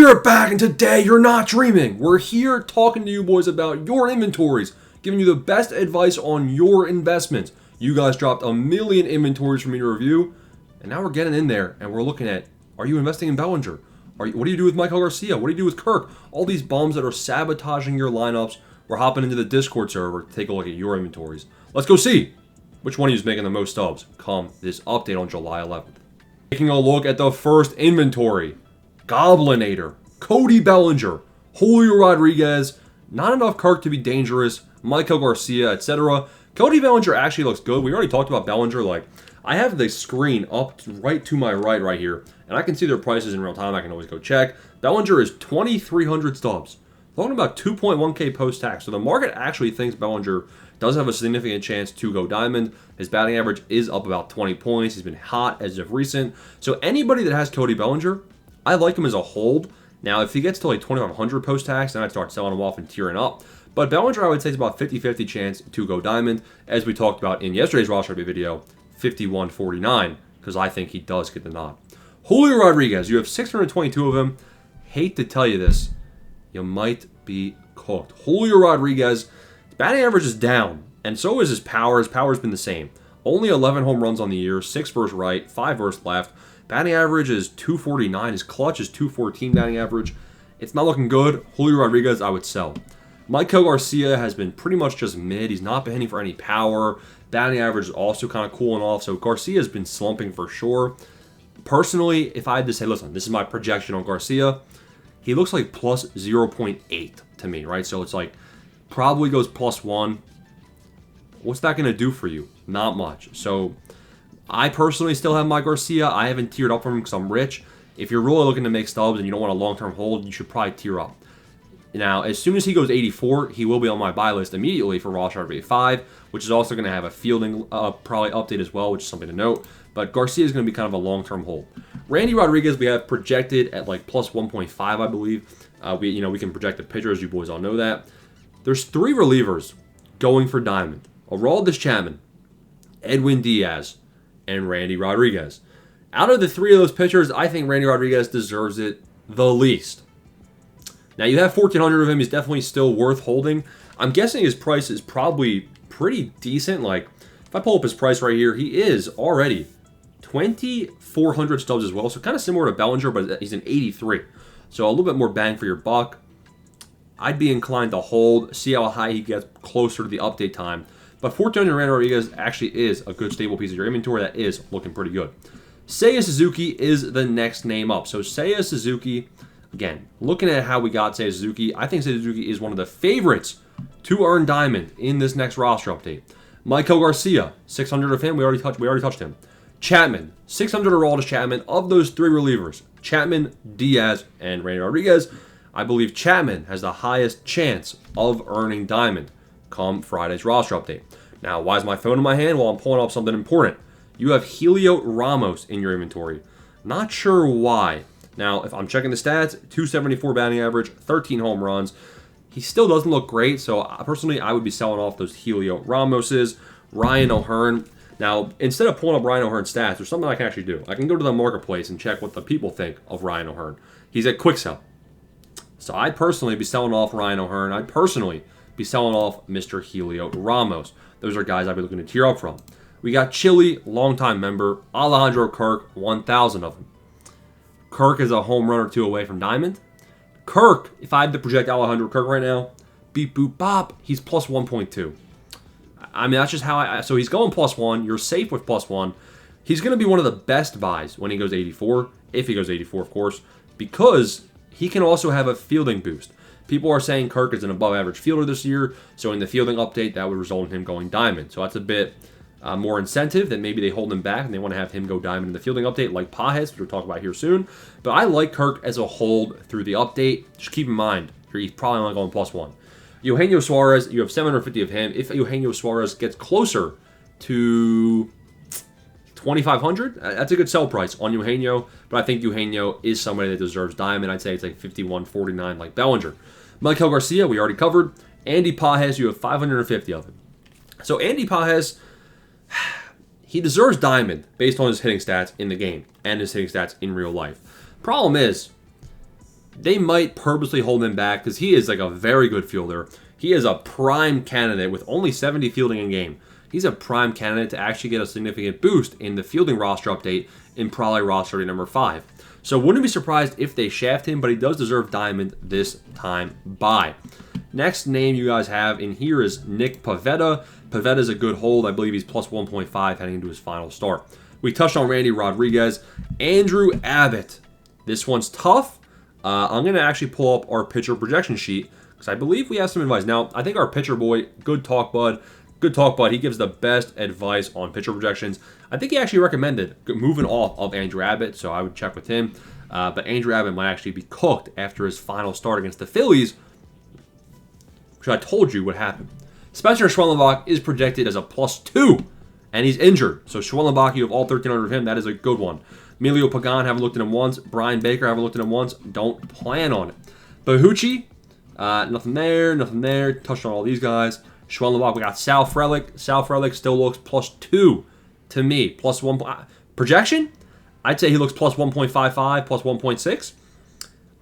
We're back, and today you're not dreaming. We're here talking to you boys about your inventories, giving you the best advice on your investments. You guys dropped a million inventories for me to review, and now we're getting in there, and we're looking at, are you investing in Bellinger? What do you do with Michael Garcia? What do you do with Kirk? All these bums that are sabotaging your lineups. We're hopping into the Discord server to take a look at your inventories. Let's go see which one of you is making the most stubs come this update on July 11th. Taking a look at the first inventory. Goblinator, Cody Bellinger, Julio Rodriguez, not enough Kirk to be dangerous, Michael Garcia, etc. Cody Bellinger actually looks good. We already talked about Bellinger. I have the screen up right to my right here, and I can see their prices in real time. I can always go check. Bellinger is 2,300 stubs. Talking about 2.1K post-tax. So the market actually thinks Bellinger does have a significant chance to go diamond. His batting average is up about 20 points. He's been hot as of recent. So anybody that has Cody Bellinger, I like him as a hold. Now, if he gets to like 2,500 post-tax, then I'd start selling him off and tearing up. But Bellinger, I would say, is about 50-50 chance to go diamond. As we talked about in yesterday's roster video, 51-49, because I think he does get the nod. Julio Rodriguez, you have 622 of him. Hate to tell you this, you might be cooked. Julio Rodriguez, his batting average is down, and so is his power. His power's been the same. Only 11 home runs on the year, 6 versus right, 5 versus left. Batting average is 249. His clutch is 214 batting average. It's not looking good. Julio Rodriguez, I would sell. Michael Garcia has been pretty much just mid. He's not been hitting for any power. Batting average is also kind of cooling off. So Garcia has been slumping for sure. Personally, if I had to say, listen, this is my projection on Garcia, he looks like plus 0.8 to me, right? So it's like probably goes plus 1. What's that going to do for you? Not much. So I personally still have my Garcia. I haven't tiered up from him because I'm rich. If you're really looking to make stubs and you don't want a long-term hold, you should probably tier up. Now, as soon as he goes 84, he will be on my buy list immediately for roster RB5, which is also going to have a fielding probably update as well, which is something to note. But Garcia is going to be kind of a long-term hold. Randy Rodriguez, we have projected at like plus 1.5, I believe. We can project the pitchers. You boys all know that. There's 3 relievers going for diamond: Aroldis Chapman, Edwin Diaz, and Randy Rodriguez. Out of the 3 of those pitchers, I think Randy Rodriguez deserves it the least. Now, you have 1,400 of him. He's definitely still worth holding. I'm guessing his price is probably pretty decent. Like, if I pull up his price right here, he is already 2,400 stubs as well. So kind of similar to Bellinger, but he's an 83. So a little bit more bang for your buck. I'd be inclined to hold, see how high he gets closer to the update time. But 1,400 Randy Rodriguez actually is a good stable piece of your inventory that is looking pretty good. Seiya Suzuki is the next name up. So Seiya Suzuki, again, looking at how we got Seiya Suzuki, I think Seiya Suzuki is one of the favorites to earn diamond in this next roster update. Michael Garcia, 600 of him. We already touched him. Chapman, 600 Aroldis Chapman. Of those 3 relievers, Chapman, Diaz, and Randy Rodriguez, I believe Chapman has the highest chance of earning diamond come Friday's roster update. Now, why is my phone in my hand? Well, I'm pulling up something important. You have Julio Ramos in your inventory. Not sure why. Now, if I'm checking the stats, 274 batting average, 13 home runs. He still doesn't look great, so personally, I would be selling off those Julio Ramoses. Ryan O'Hearn. Now, instead of pulling up Ryan O'Hearn's stats, there's something I can actually do. I can go to the marketplace and check what the people think of Ryan O'Hearn. He's at quick sell. So I'd personally be selling off Ryan O'Hearn. I'd personally be selling off Mr. Julio Ramos. Those are guys I'd be looking to tier up from. We got Chile, longtime member, Alejandro Kirk, 1,000 of them. Kirk is a home run or 2 away from diamond. Kirk, if I had to project Alejandro Kirk right now, beep, boop, bop, he's plus 1.2. I mean, that's just how so he's going plus 1. You're safe with plus 1. He's going to be one of the best buys when he goes 84, if he goes 84, of course, because he can also have a fielding boost. People are saying Kirk is an above-average fielder this year, so in the fielding update, that would result in him going diamond. So that's a bit more incentive that maybe they hold him back and they want to have him go diamond in the fielding update, like Pajes, which we'll talk about here soon. But I like Kirk as a hold through the update. Just keep in mind, he's probably only going plus 1. Eugenio Suarez, you have 750 of him. If Eugenio Suarez gets closer to 2,500, that's a good sell price on Eugenio. But I think Eugenio is somebody that deserves diamond. I'd say it's like 51-49 like Bellinger. Michael Garcia, we already covered. Andy Pajes, you have 550 of him. So Andy Pajes, he deserves diamond based on his hitting stats in the game and his hitting stats in real life. Problem is, they might purposely hold him back because he is like a very good fielder. He is a prime candidate with only 70 fielding in game. He's a prime candidate to actually get a significant boost in the fielding roster update in probably roster number 5. So wouldn't be surprised if they shaft him, but he does deserve diamond this time by. Next name you guys have in here is Nick Pivetta. Pivetta is a good hold. I believe he's plus 1.5 heading into his final start. We touched on Randy Rodriguez. Andrew Abbott. This one's tough. I'm going to actually pull up our pitcher projection sheet because I believe we have some advice. Now, I think our pitcher boy, Good Talk Bud, he gives the best advice on pitcher projections. I think he actually recommended moving off of Andrew Abbott, so I would check with him. But Andrew Abbott might actually be cooked after his final start against the Phillies, which I told you would happen. Spencer Schwellenbach is projected as a +2, and he's injured. So Schwellenbach, you have all 1,300 of him. That is a good one. Emilio Pagan, haven't looked at him once. Brian Baker, haven't looked at him once. Don't plan on it. Bahuchi, nothing there, nothing there. Touched on all these guys. Schwellenbach, we got Sal Frelick. Sal Frelick still looks +2 to me. +1. Projection? I'd say he looks +1.55, +1.6.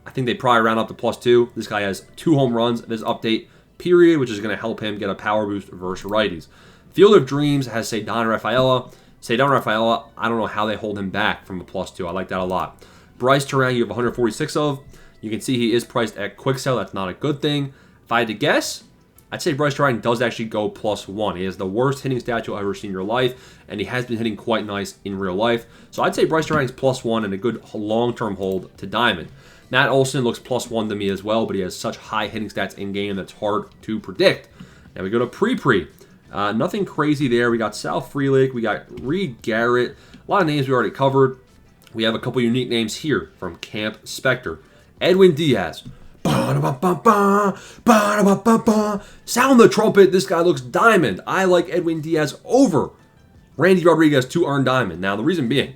I think they probably round up to +2. This guy has 2 home runs this update period, which is going to help him get a power boost versus righties. Field of Dreams has Ceddanne Rafaela. Ceddanne Rafaela, I don't know how they hold him back from a +2. I like that a lot. Bryce Terang, you have 146 of. You can see he is priced at quick sell. That's not a good thing. If I had to guess, I'd say Bryce Terang does actually go +1. He has the worst hitting stat you'll ever see in your life, and he has been hitting quite nice in real life. So I'd say Bryce Terang's +1 and a good long-term hold to diamond. Matt Olson looks +1 to me as well, but he has such high hitting stats in-game that's hard to predict. Now we go to Pre-Pre. Nothing crazy there. We got Sal Frelick. We got Reed Garrett. A lot of names we already covered. We have a couple unique names here from Camp Spectre. Edwin Diaz. Sound the trumpet. This guy looks diamond. I like Edwin Diaz over Randy Rodriguez to earn diamond. Now, the reason being,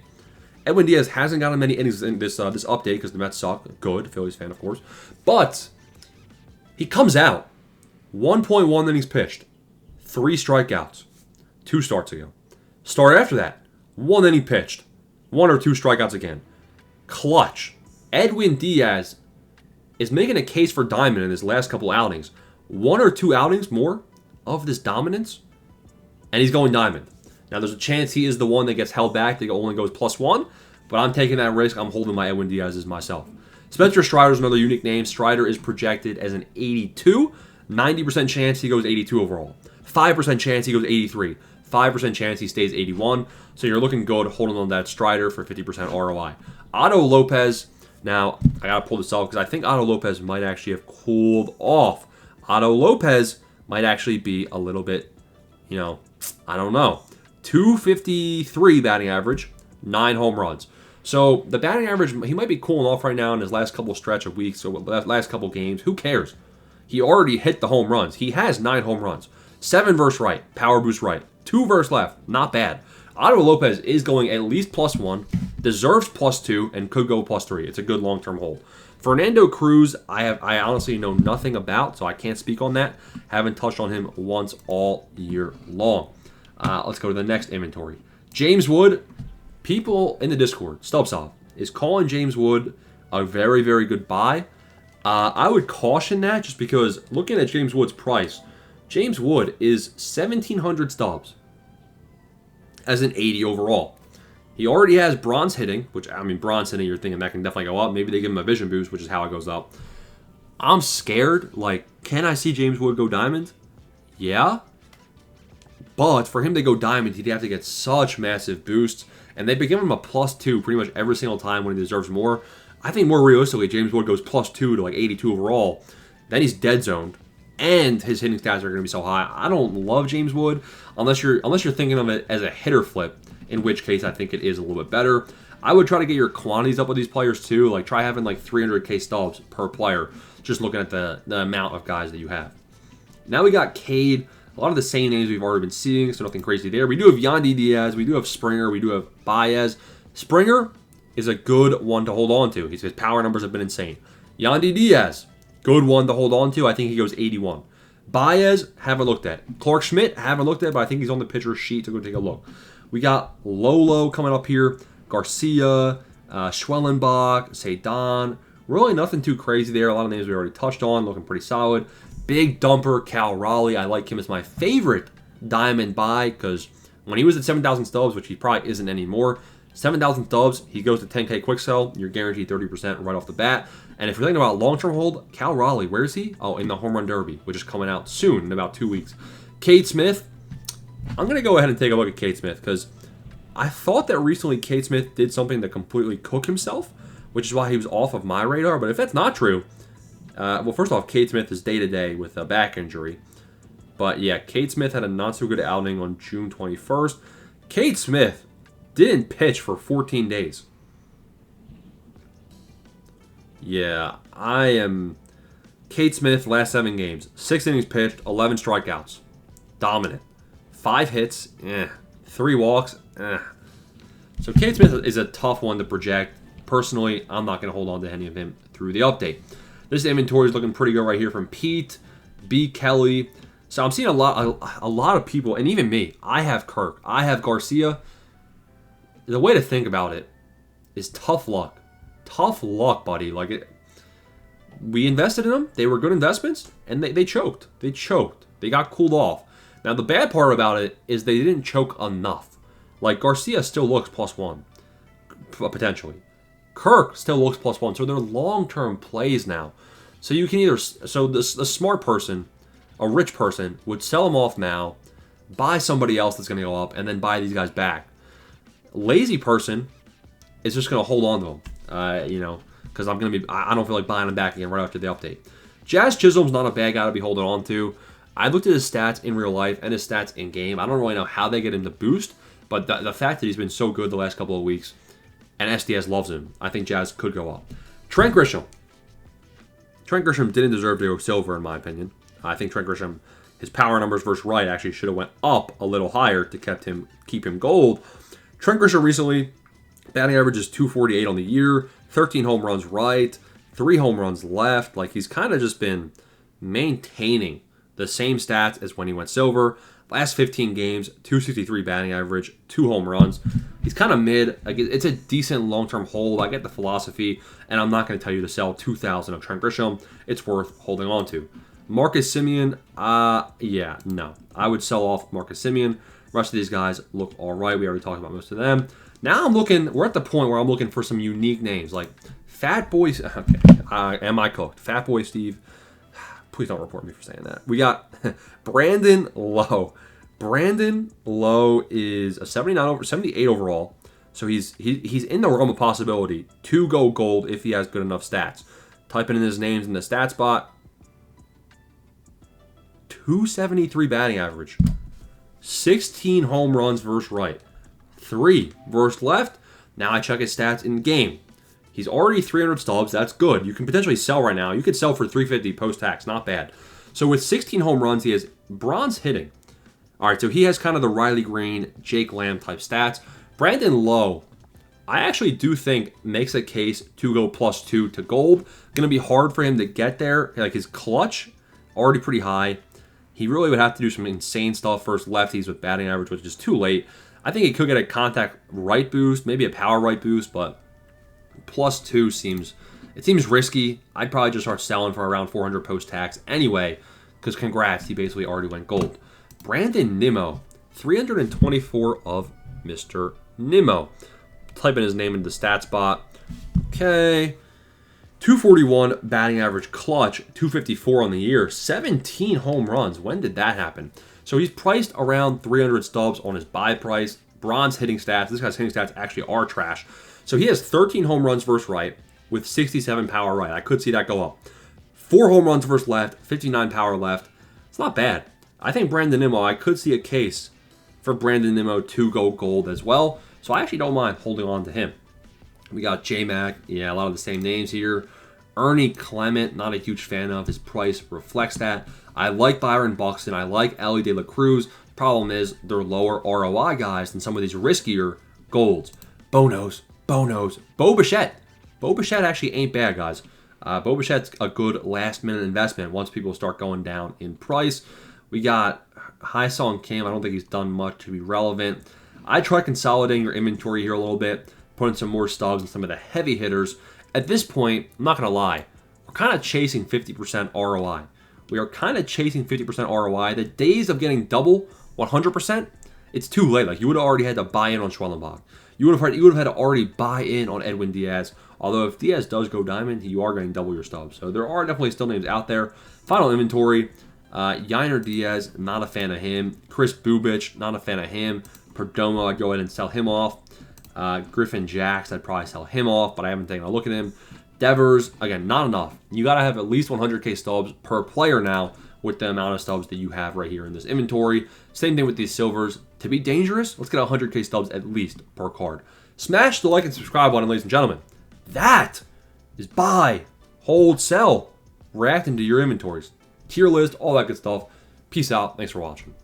Edwin Diaz hasn't gotten many innings in this update because the Mets suck. Good. Phillies fan, of course. But he comes out. 1.1 innings pitched. 3 strikeouts. 2 starts ago. Start after that. 1 inning pitched. 1 or 2 strikeouts again. Clutch. Edwin Diaz is making a case for diamond in his last couple outings. 1 or 2 outings more of this dominance, and he's going diamond. Now, there's a chance he is the one that gets held back. That only goes +1, but I'm taking that risk. I'm holding my Edwin Diaz's myself. Spencer Strider is another unique name. Strider is projected as an 82. 90% chance he goes 82 overall. 5% chance he goes 83. 5% chance he stays 81. So you're looking good holding on that Strider for 50% ROI. Otto Lopez. Now, I got to pull this off because I think Otto Lopez might actually have cooled off. Otto Lopez might actually be a little bit, I don't know. 253 batting average, 9 home runs. So the batting average, he might be cooling off right now in his last couple stretch of weeks or last couple games. Who cares? He already hit the home runs. He has 9 home runs. 7 versus right, power boost right. 2 versus left, not bad. Otto Lopez is going at least +1, deserves +2, and could go +3. It's a good long-term hold. Fernando Cruz, I honestly know nothing about, so I can't speak on that. Haven't touched on him once all year long. Let's go to the next inventory. James Wood, people in the Discord, Stubsoft, is calling James Wood a very, very good buy. I would caution that just because looking at James Wood's price, James Wood is 1,700 stubs as an 80 overall. He already has bronze hitting, which, bronze hitting, you're thinking that can definitely go up. Maybe they give him a vision boost, which is how it goes up. I'm scared. Can I see James Wood go diamond? Yeah. But for him to go diamond, he'd have to get such massive boosts. And they've been giving him a +2 pretty much every single time when he deserves more. I think more realistically, James Wood goes +2 to 82 overall. Then he's dead zoned. And his hitting stats are going to be so high. I don't love James Wood unless you're thinking of it as a hitter flip, in which case I think it is a little bit better. I would try to get your quantities up with these players too. Try having 300K stubs per player, just looking at the amount of guys that you have. Now we got Cade. A lot of the same names we've already been seeing, so nothing crazy there. We do have Yandy Diaz. We do have Springer. We do have Baez. Springer is a good one to hold on to. His power numbers have been insane. Yandy Diaz, good one to hold on to. I think he goes 81. Baez, haven't looked at. Clark Schmidt, haven't looked at, but I think he's on the pitcher sheet to go take a look. We got Lolo coming up here. Garcia, Schwellenbach, Ceddanne, Really nothing too crazy there. A lot of names we already touched on, looking pretty solid. Big dumper, Cal Raleigh. I like him as my favorite diamond buy because when he was at 7,000 stubs, which he probably isn't anymore, 7,000 stubs, he goes to 10K quick sell. You're guaranteed 30% right off the bat. And if you're thinking about long-term hold, Cal Raleigh, where is he? Oh, in the Home Run Derby, which is coming out soon, in about 2 weeks. Cade Smith, I'm going to go ahead and take a look at Cade Smith because I thought that recently Cade Smith did something to completely cook himself, which is why he was off of my radar. But if that's not true, well, first off, Cade Smith is day-to-day with a back injury. But yeah, Cade Smith had a not-so-good outing on June 21st. Cade Smith didn't pitch for 14 days. Yeah, I am... Cade Smith, last 7 games. 6 innings pitched, 11 strikeouts. Dominant. 5 hits, 3 walks, So Cade Smith is a tough one to project. Personally, I'm not going to hold on to any of him through the update. This inventory is looking pretty good right here from Pete, B. Kelly. So I'm seeing a lot of people, and even me. I have Kirk. I have Garcia. The way to think about it is tough luck. Tough luck, buddy. We invested in them. They were good investments, and they choked. They choked. They got cooled off. Now, the bad part about it is they didn't choke enough. Garcia still looks +1, potentially. Kirk still looks +1, so they're long-term plays now. So you can either... So the smart person, a rich person, would sell them off now, buy somebody else that's going to go up, and then buy these guys back. Lazy person is just going to hold on to them, because I don't feel like buying them back again right after the update. Jazz Chisholm's not a bad guy to be holding on to. I looked at his stats in real life and his stats in game. I don't really know how they get him to boost, but the fact that he's been so good the last couple of weeks, and SDS loves him, I think Jazz could go up. Trent Grisham. Trent Grisham didn't deserve to go silver, in my opinion. I think Trent Grisham, his power numbers versus right actually should have went up a little higher to keep him gold. Trent Grisham recently, batting average is .248 on the year, 13 home runs right, 3 home runs left. He's kind of just been maintaining the same stats as when he went silver. Last 15 games, .263 batting average, 2 home runs. He's kind of mid. It's a decent long-term hold. I get the philosophy, and I'm not going to tell you to sell 2,000 of Trent Grisham. It's worth holding on to. Marcus Semien, no. I would sell off Marcus Semien. The rest of these guys look all right. We already talked about most of them. Now we're at the point where I'm looking for some unique names, like Fat Boy. Okay, am I cooked? Fat Boy Steve. Please don't report me for saying that. We got Brandon Lowe. Brandon Lowe is a 78 overall. So he's in the realm of possibility to go gold if he has good enough stats. Typing in his names in the stat spot. .273 batting average. 16 home runs versus right. 3 versus left. Now I check his stats in game. He's already 300 stubs. That's good. You can potentially sell right now. You could sell for 350 post-tax. Not bad. So with 16 home runs, he has bronze hitting. All right, so he has kind of the Riley Green, Jake Lamb type stats. Brandon Lowe, I actually do think makes a case to go +2 to gold. Going to be hard for him to get there. His clutch, already pretty high. He really would have to do some insane stuff versus lefties with batting average, which is too late. I think he could get a contact right boost, maybe a power right boost, but +2 seems risky. I'd probably just start selling for around 400 post-tax anyway, because congrats, he basically already went gold. Brandon Nimmo, 324 of Mr. Nimmo. Type in his name into the stat spot. Okay. 241 batting average clutch, 254 on the year, 17 home runs. When did that happen? So he's priced around 300 stubs on his buy price. Bronze hitting stats. This guy's hitting stats actually are trash. So he has 13 home runs versus right with 67 power right. I could see that go up. 4 home runs versus left, 59 power left. It's not bad. I think Brandon Nimmo, I could see a case for Brandon Nimmo to go gold as well. So I actually don't mind holding on to him. We got J-Mac. Yeah, a lot of the same names here. Ernie Clement, not a huge fan of. His price reflects that. I like Byron Buxton. I like Ellie De La Cruz. Problem is, they're lower ROI guys than some of these riskier golds. Bonos. Bo Bichette. Bo Bichette actually ain't bad, guys. Bo Bichette's a good last-minute investment once people start going down in price. We got Hye-Sung Kim. I don't think he's done much to be relevant. I try consolidating your inventory here a little bit, putting some more stubs and some of the heavy hitters, At this point, I'm not going to lie, we're kind of chasing 50% ROI. We are kind of chasing 50% ROI. The days of getting double 100%, it's too late. Like, you would have already had to buy in on Schwellenbach. You would have had to already buy in on Edwin Diaz. Although if Diaz does go diamond, you are going to double your stubs. So there are definitely still names out there. Final inventory, Yainer Diaz, not a fan of him. Chris Bubich, not a fan of him. Perdomo, I'd go ahead and sell him off. Griffin Jacks, I'd probably sell him off, but I haven't taken a look at him. Devers, again, not enough. You got to have at least 100K stubs per player now with the amount of stubs that you have right here in this inventory. Same thing with these silvers. To be dangerous, let's get 100K stubs at least per card. Smash the like and subscribe button, ladies and gentlemen. That is buy, hold, sell, reacting to your inventories. Tier list, all that good stuff. Peace out. Thanks for watching.